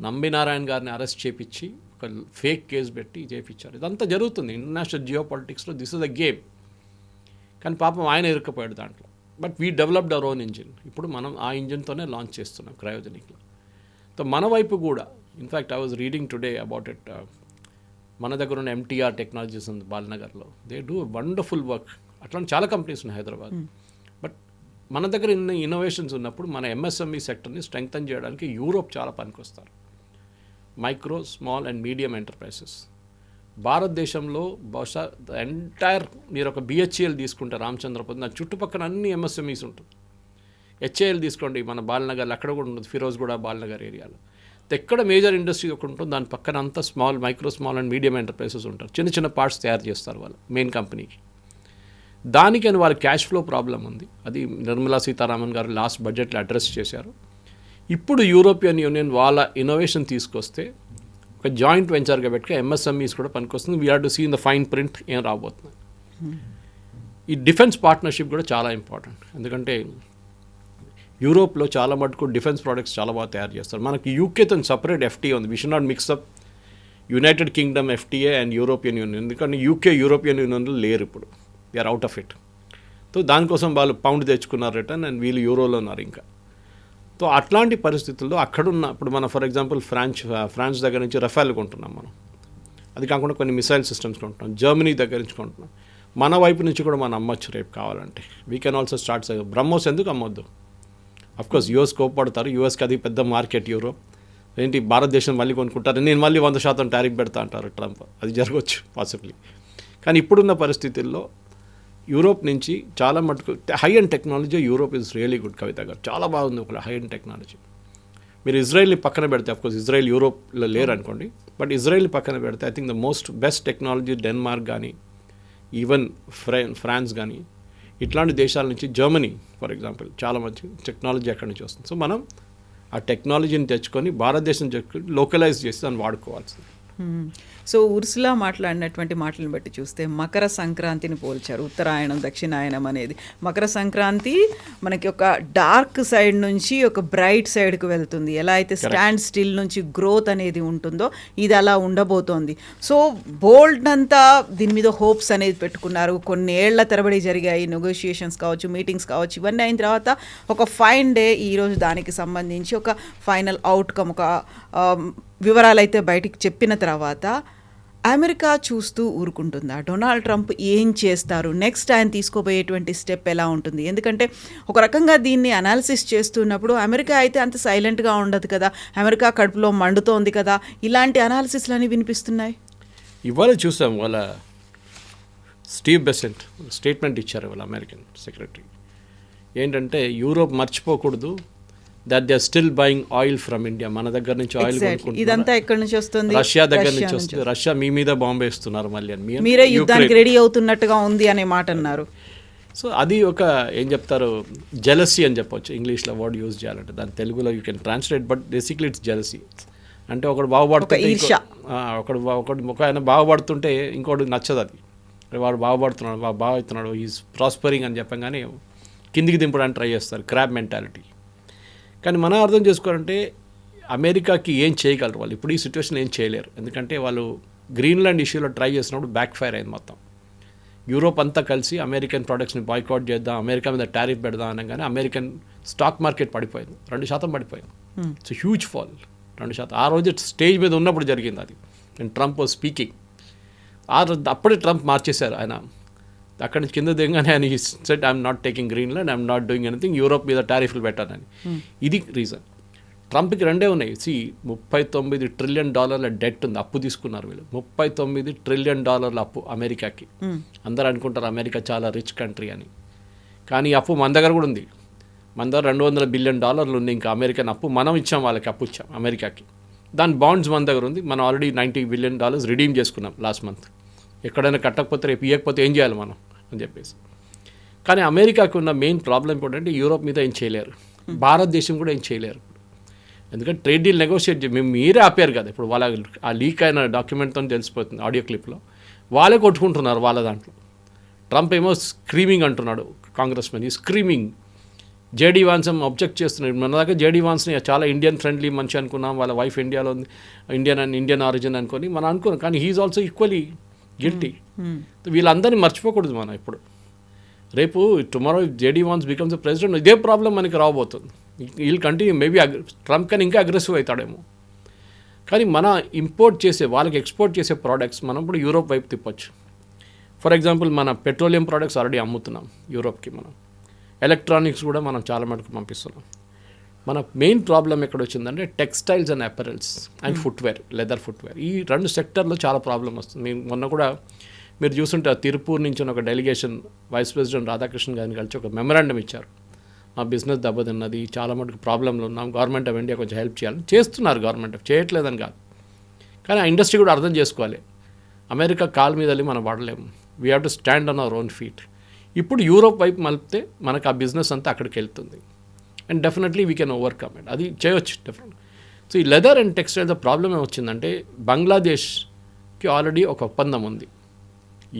నంబినారాయణ్ గారిని అరెస్ట్ చేపించి ఒక ఫేక్ కేసు పెట్టి చేయించారు. ఇదంతా జరుగుతుంది ఇంటర్నేషనల్ జియో పాలిటిక్స్లో. This is the game. కానీ పాపం ఆయన ఇరుక్కపోయాడు దాంట్లో. But we developed our own engine. ఇప్పుడు మనం ఆ ఇంజిన్తోనే లాంచ్ చేస్తున్నాం క్రయోజెనిక్లో. సో మన వైపు కూడా in fact I was reading today about it. మన దగ్గర ఉన్న ఎంటీఆర్ టెక్నాలజీస్ ఉంది బాలనగర్లో. They do wonderful work. అట్లాంటి చాలా కంపెనీస్ ఉన్నాయి హైదరాబాద్. బట్ మన దగ్గర ఇన్నోవేషన్స్ ఉన్నప్పుడు మన ఎంఎస్ఎంఈ సెక్టర్ని స్ట్రెంగ్తన్ చేయడానికి యూరోప్ చాలా పనికొస్తారు. Micro, small and medium enterprises భారతదేశంలో బహుశా ఎంటైర్ మీరు ఒక బిహెచ్ఏఎల్ తీసుకుంటే రామచంద్రపురం, నా చుట్టుపక్కల అన్ని ఎంఎస్ఎంఈస్ ఉంటుంది. హెచ్ఏఎల్ తీసుకోండి మన బాలనగర్లో, అక్కడ కూడా ఉంటుంది, ఫిరోజ్గూడ బాలనగర్ ఏరియాలో. ఎక్కడ మేజర్ ఇండస్ట్రీ ఒకటి ఉంటుంది, దాని పక్కన అంతా micro small and medium enterprises ఉంటారు. చిన్న చిన్న పార్ట్స్ తయారు చేస్తారు వాళ్ళు మెయిన్ కంపెనీకి. దానికని వాళ్ళ క్యాష్ ఫ్లో ప్రాబ్లం ఉంది. అది నిర్మలా సీతారామన్ గారు లాస్ట్ బడ్జెట్లో అడ్రస్ చేశారు. ఇప్పుడు యూరోపియన్ యూనియన్ వాళ్ళ ఇన్నోవేషన్ తీసుకొస్తే ఒక జాయింట్ వెంచర్గా పెట్టుకుని ఎంఎస్ఎంఈస్ కూడా పనికొస్తుంది. We have to see in the fine print ఏం రాబోతుంది. ఈ డిఫెన్స్ పార్ట్నర్షిప్ కూడా చాలా ఇంపార్టెంట్. ఎందుకంటే యూరోప్లో చాలా మటుకు డిఫెన్స్ ప్రోడక్ట్స్ చాలా బాగా తయారు చేస్తారు. మనకి యూకేతో సపరేట్ ఎఫ్టీఏ ఉంది. We should not mix up United Kingdom FTA and European Union. ఎందుకంటే యూకే యూరోపియన్ యూనియన్లో లేరు ఇప్పుడు. They are out of it. So దానికోసం వాళ్ళు పౌండ్ తెచ్చుకున్నారు రిటర్న్, అండ్ వీళ్ళు యూరోలో ఉన్నారు ఇంకా. సో అట్లాంటి పరిస్థితుల్లో అక్కడున్న ఇప్పుడు మనం ఫర్ ఎగ్జాంపుల్ ఫ్రాన్స్ దగ్గర నుంచి రఫేల్ కొంటున్నాం మనం. అది కాకుండా కొన్ని మిసైల్ సిస్టమ్స్ కొంటున్నాం. జర్మనీ దగ్గర నుంచి కొంటున్నాం. మన వైపు నుంచి కూడా మనం అమ్మొచ్చు రేపు కావాలంటే. We can also start. BrahMos ఎందుకు అమ్మొద్దు? Of course US కోప్పడతారు. యూఎస్కి అది పెద్ద మార్కెట్. యూరోప్ ఏంటి భారతదేశం మళ్ళీ కొనుక్కుంటారు, నేను మళ్ళీ 100% టారిఫ్ పెడతా అంటారు ట్రంప్. అది జరగవచ్చు పాసిబ్లీ. కానీ ఇప్పుడున్న పరిస్థితుల్లో యూరోప్ నుంచి చాలా మటుకు high end technology Europe is really good. Kavitha గారు చాలా బాగుంది ఒక హై అండ్ టెక్నాలజీ. మీరు ఇజ్రాయెల్ని పక్కన పెడితే, అఫ్కోర్స్ ఇజ్రాయెల్ యూరోప్లో లేరు అనుకోండి, బట్ ఇజ్రాయెల్ని పక్కన పెడితే I think the most best technology Denmark కానీ, ఈవెన్ ఫ్రాన్స్ కానీ, ఇట్లాంటి దేశాల నుంచి జర్మనీ ఫర్ ఎగ్జాంపుల్ చాలా మంచి టెక్నాలజీ అక్కడి నుంచి వస్తుంది. సో మనం ఆ టెక్నాలజీని తెచ్చుకొని భారతదేశం లోకలైజ్ చేసి దాన్ని వాడుకోవాల్సింది. సో ఉర్సులా మాట్లాడినటువంటి మాటలను బట్టి చూస్తే మకర సంక్రాంతిని పోల్చారు. ఉత్తరాయణం, దక్షిణాయనం అనేది. మకర సంక్రాంతి మనకి ఒక డార్క్ సైడ్ నుంచి ఒక బ్రైట్ సైడ్కి వెళ్తుంది. ఎలా అయితే స్టాండ్ స్టిల్ నుంచి గ్రోత్ అనేది ఉంటుందో ఇది అలా ఉండబోతోంది. సో బోల్డ్ అంతా దీని మీద హోప్స్ అనేది పెట్టుకున్నారు. కొన్ని ఏళ్ల తరబడి జరిగాయి నెగోషియేషన్స్ కావచ్చు, మీటింగ్స్ కావచ్చు. ఇవన్నీ అయిన తర్వాత ఒక ఫైన్ డే ఈరోజు దానికి సంబంధించి ఒక ఫైనల్ అవుట్కమ్, ఒక వివరాలు అయితే బయటికి చెప్పిన తర్వాత అమెరికా చూస్తూ ఊరుకుంటుందా? డొనాల్డ్ ట్రంప్ ఏం చేస్తారు? నెక్స్ట్ ఆయన తీసుకోబోయేటువంటి స్టెప్ ఎలా ఉంటుంది? ఎందుకంటే ఒక రకంగా దీన్ని అనాలిసిస్ చేస్తున్నప్పుడు అమెరికా అయితే అంత సైలెంట్గా ఉండదు కదా, అమెరికా కడుపులో మండుతోంది కదా, ఇలాంటి అనాలిసిస్లు అన్నీ వినిపిస్తున్నాయి. ఇవాళ చూసాం వాళ్ళ స్టీవ్ బెసెంట్ స్టేట్మెంట్ ఇచ్చారు వాళ్ళ అమెరికన్ సెక్రటరీ. ఏంటంటే యూరోప్ మర్చిపోకూడదు that they are still buying oil from India. మన దగ్గర నుంచి ఆయిల్ కొనుక్కుంటున్నారు. ఇదంతా ఎక్కడి నుంచి వస్తుంది? రష్యా దగ్గర నుంచి వస్తుంది. రష్యా మీ మీద బాంబే వేస్తున్నారు మళ్ళీ అని మీరే యుద్ధానికి రెడీ అవుతున్నట్టుగా ఉంది అనే మాట అన్నారు. సో అది ఒక ఏం చెప్తారు, జెలసీ అని చెప్పొచ్చు ఇంగ్లీష్లో వర్డ్ యూజ్ చేయాలంటే. దాని తెలుగులో you can translate, but basically it's jealousy. అంటే ఒకడు బాగుపడుతుంటే ఒక ఆయన బాగుపడుతుంటే ఇంకోటి నచ్చదు. అది వాడు బాగుపడుతున్నాడు, బాగా అవుతున్నాడు, ఈజ్ ప్రాస్పరింగ్ అని చెప్పగానే కిందికి దింపడానికి ట్రై చేస్తారు. Crab mentality. కానీ మనం అర్థం చేసుకోవాలంటే అమెరికాకి ఏం చేయగలరు వాళ్ళు ఇప్పుడు ఈ సిచ్యువేషన్ ఏం చేయలేరు. ఎందుకంటే వాళ్ళు గ్రీన్లాండ్ ఇష్యూలో ట్రై చేసినప్పుడు బ్యాక్ ఫైర్ అయింది మొత్తం. యూరోప్ అంతా కలిసి అమెరికన్ ప్రోడక్ట్స్ని బాయ్కాట్ చేద్దాం, అమెరికా మీద టారిఫ్ పెడదాం అనగానే అమెరికన్ స్టాక్ మార్కెట్ పడిపోయింది. 2% పడిపోయింది. It's huge fall. 2%. ఆ రోజు స్టేజ్ మీద ఉన్నప్పుడు జరిగింది అది. And Trump was speaking. అప్పుడే ట్రంప్ మార్చేశారు. ఆయన అక్కడి నుంచి కింద దిగగానే ఆయన set I'm not taking Greenland, I'm not doing anything, Europe మీద టారిఫ్లు పెట్టాలని. ఇది రీజన్. ట్రంప్కి రెండే ఉన్నాయి. $39 ట్రిలియన్ డెట్ ఉంది, అప్పు తీసుకున్నారు వీళ్ళు. $39 ట్రిలియన్ అప్పు అమెరికాకి. అందరూ అనుకుంటారు అమెరికా చాలా రిచ్ కంట్రీ అని, కానీ అప్పు మన దగ్గర కూడా ఉంది. మన దగ్గర $200 బిలియన్ ఉంది ఇంకా అమెరికన్ అప్పు. మనం ఇచ్చాం వాళ్ళకి, అప్పు ఇచ్చాం అమెరికాకి. దాని బాండ్స్ మన దగ్గర ఉంది. మనం ఆల్రెడీ $90 బిలియన్ రిడీమ్ చేసుకున్నాం లాస్ట్ మంత్. ఎక్కడైనా కట్టకపోతే రేపు ఇవ్వకపోతే ఏం చేయాలి మనం అని చెప్పేసి. కానీ అమెరికాకు ఉన్న మెయిన్ ప్రాబ్లం ఏంటంటే యూరోప్ మీద ఏం చేయలేరు. భారతదేశం కూడా ఏం చేయలేరు. ఎందుకంటే ట్రేడ్ డీల్ నెగోషియేట్ మీరే ఆపారు కదా. ఇప్పుడు వాళ్ళ ఆ లీక్ అయిన డాక్యుమెంట్తో తెలిసిపోతుంది ఆడియో క్లిప్లో. వాళ్ళే కొట్టుకుంటున్నారు వాళ్ళ దాంట్లో. ట్రంప్ ఏమో స్క్రీమింగ్ అంటున్నాడు, కాంగ్రెస్ మెన్ ఈ స్క్రీమింగ్. జేడీ వాన్స్ ఏమో అబ్జెక్ట్ చేస్తున్నాడు. మన దాకా జేడీ వాన్స్ని చాలా ఇండియన్ ఫ్రెండ్లీ మంచి అనుకున్నాం, వాళ్ళ వైఫ్ ఇండియాలో ఉంది, ఇండియన్ ఆరిజిన్ అనుకొని మనం అనుకున్నాం. కానీ హీఈస్ ఆల్సో ఈక్వలీ గిల్టీ. వీళ్ళందరినీ మర్చిపోకూడదు మనం ఇప్పుడు. రేపు tomorrow JD Vance becomes the president, ఇదే ప్రాబ్లం మనకి రాబోతుంది. వీళ్ళు కంటిన్యూ మేబీ ట్రంప్ కానీ ఇంకా అగ్రెసివ్ అవుతాడేమో. కానీ మన ఇంపోర్ట్ చేసే వాళ్ళకి ఎక్స్పోర్ట్ చేసే ప్రోడక్ట్స్ మనం ఇప్పుడు యూరోప్ వైపు తిప్పొచ్చు. ఫర్ ఎగ్జాంపుల్ మన పెట్రోలియం ప్రోడక్ట్స్ ఆల్రెడీ అమ్ముతున్నాం యూరోప్కి. మనం ఎలక్ట్రానిక్స్ కూడా మనం చాలా మటుకు పంపిస్తున్నాం. మన మెయిన్ ప్రాబ్లం ఎక్కడ వచ్చిందంటే textiles and apparels and footwear, leather footwear. ఈ 2 సెక్టర్లో చాలా ప్రాబ్లం వస్తుంది. మొన్న కూడా మీరు చూస్తుంటే తిరుపూర్ నుంచి ఒక డెలిగేషన్ వైస్ ప్రెసిడెంట్ రాధాకృష్ణన్ గారిని కలిసి ఒక మెమరాండం ఇచ్చారు. మా బిజినెస్ దెబ్బతిన్నది, చాలా మటుకు ప్రాబ్లంలో ఉన్నాం, గవర్నమెంట్ ఆఫ్ ఇండియా కొంచెం హెల్ప్ చేయాలని. చేస్తున్నారు గవర్నమెంట్, చేయట్లేదని కాదు. కానీ ఆ ఇండస్ట్రీ కూడా అర్థం చేసుకోవాలి. అమెరికా కాలు మీద వెళ్ళి మనం వాడలేము. We have to stand on our own feet. ఇప్పుడు యూరోప్ వైపు మలిపితే మనకు ఆ బిజినెస్ అంతా అక్కడికి వెళ్తుంది. And definitely we can overcome it. అది చేయొచ్చు డెఫినెట్. సో ఈ లెదర్ అండ్ టెక్స్టైల్స్ ప్రాబ్లం ఏమొచ్చిందంటే బంగ్లాదేశ్కి ఆల్రెడీ ఒక ఒప్పందం ఉంది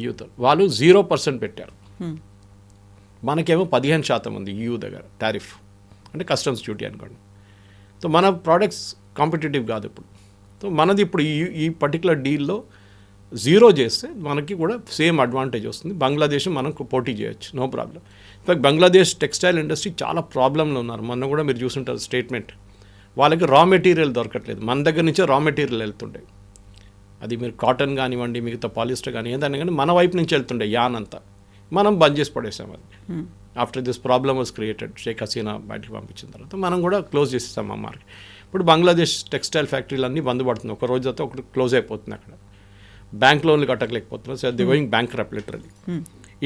ఈయూతో. వాళ్ళు 0% పెట్టారు. మనకేమో 15% ఉంది ఈయూ దగ్గర టారిఫ్, అంటే కస్టమ్స్ డ్యూటీ అనుకోండి. సో మన ప్రోడక్ట్స్ కాంపిటేటివ్ కాదు ఇప్పుడు. సో మనది ఇప్పుడు ఈ పర్టికులర్ డీల్లో 0 చేస్తే మనకి కూడా సేమ్ అడ్వాంటేజ్ వస్తుంది. బంగ్లాదేశ్ మనం పోటీ చేయొచ్చు, no problem. In fact Bangladesh textile industry చాలా ప్రాబ్లంలో ఉన్నారు. మొన్న కూడా మీరు చూసుంటారు స్టేట్మెంట్. వాళ్ళకి రా మెటీరియల్ దొరకట్లేదు. మన దగ్గర నుంచే రా మెటీరియల్ వెళ్తుండే. అది మీరు కాటన్ కానివ్వండి, మిగతా పాలిస్టర్ కానీ ఏదైనా కానీ మన వైపు నుంచి వెళ్తుండే యాన్ అంతా. మనం బంద్ చేసి పడేసాం అది. After this problem was created, Sheikh Hasina బయటకు పంపించిన తర్వాత మనం కూడా క్లోజ్ చేసేసాం ఆ మార్కెట్. ఇప్పుడు బంగ్లాదేశ్ టెక్స్టైల్ ఫ్యాక్టరీలు అన్నీ బంద్ పడుతుంది. ఒక రోజు అయితే ఒకటి క్లోజ్ అయిపోతుంది. అక్కడ బ్యాంక్ లోన్లు కట్టలేకపోతున్నారు. So the going bankrupt literally.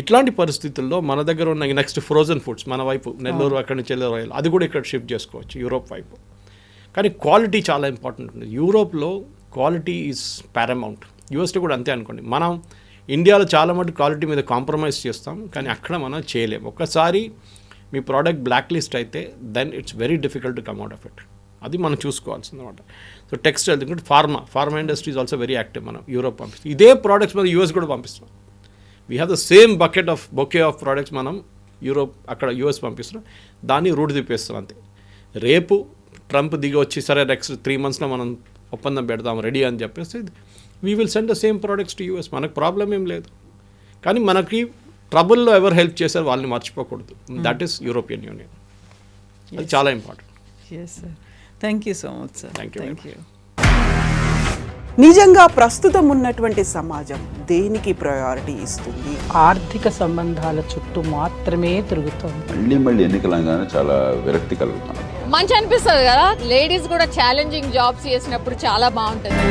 ఇట్లాంటి పరిస్థితుల్లో మన దగ్గర ఉన్న నెక్స్ట్ ఫ్రోజన్ ఫుడ్స్ మన వైపు నెల్లూరు అక్కడి నుంచి వెళ్ళే రాయలు అది కూడా ఇక్కడ షిఫ్ట్ చేసుకోవచ్చు యూరోప్ వైపు. కానీ క్వాలిటీ చాలా ఇంపార్టెంట్ ఉంది. యూరోప్లో క్వాలిటీ ఈజ్ పారమౌంట్. యూఎస్లో కూడా అంతే అనుకోండి. మనం ఇండియాలో చాలా మటు క్వాలిటీ మీద కాంప్రమైజ్ చేస్తాం, కానీ అక్కడ మనం చేయలేము. ఒక్కసారి మీ ప్రోడక్ట్ బ్లాక్ లిస్ట్ అయితే then it's very difficult to come out of it. అది మనం చూసుకోవాల్సింది అనమాట. సో టెక్స్టైల్ ఎందుకంటే pharma industry is also very active. మనం యూరోప్ పంపిస్తాం. ఇదే ప్రోడక్ట్స్ మనం యూఎస్ కూడా పంపిస్తున్నాం. We have the same bouquet of products మనం యూరోప్ అక్కడ యూఎస్ పంపిస్తున్నాం. దాన్ని రూట్ తిప్పేస్తాం అంతే. రేపు ట్రంప్ దిగి వచ్చి సరే నెక్స్ట్ 3 monthsలో మనం ఒప్పందం పెడదాం రెడీ అని చెప్పేసి we will send the same products to US. మనకు ప్రాబ్లం ఏం లేదు. కానీ మనకి ట్రబుల్లో ఎవరు హెల్ప్ చేశారు వాళ్ళని మర్చిపోకూడదు. That is European Union. అది చాలా important. Yes sir, thank you so much sir. Thank you. నిజంగా ప్రస్తుతం ఉన్నటువంటి సమాజం దేనికి ప్రయారిటీ ఇస్తుంది? ఆర్థిక సంబంధాల చుట్టూ మాత్రమే తిరుగుతోంది. మళ్ళీ ఎన్నికలంగానే చాలా విరక్తి కలుగుతాను. మంచి అనిపిస్తుంది కదా, లేడీస్ కూడా ఛాలెంజింగ్ జాబ్స్ చేసినప్పుడు చాలా బాగుంటుంది.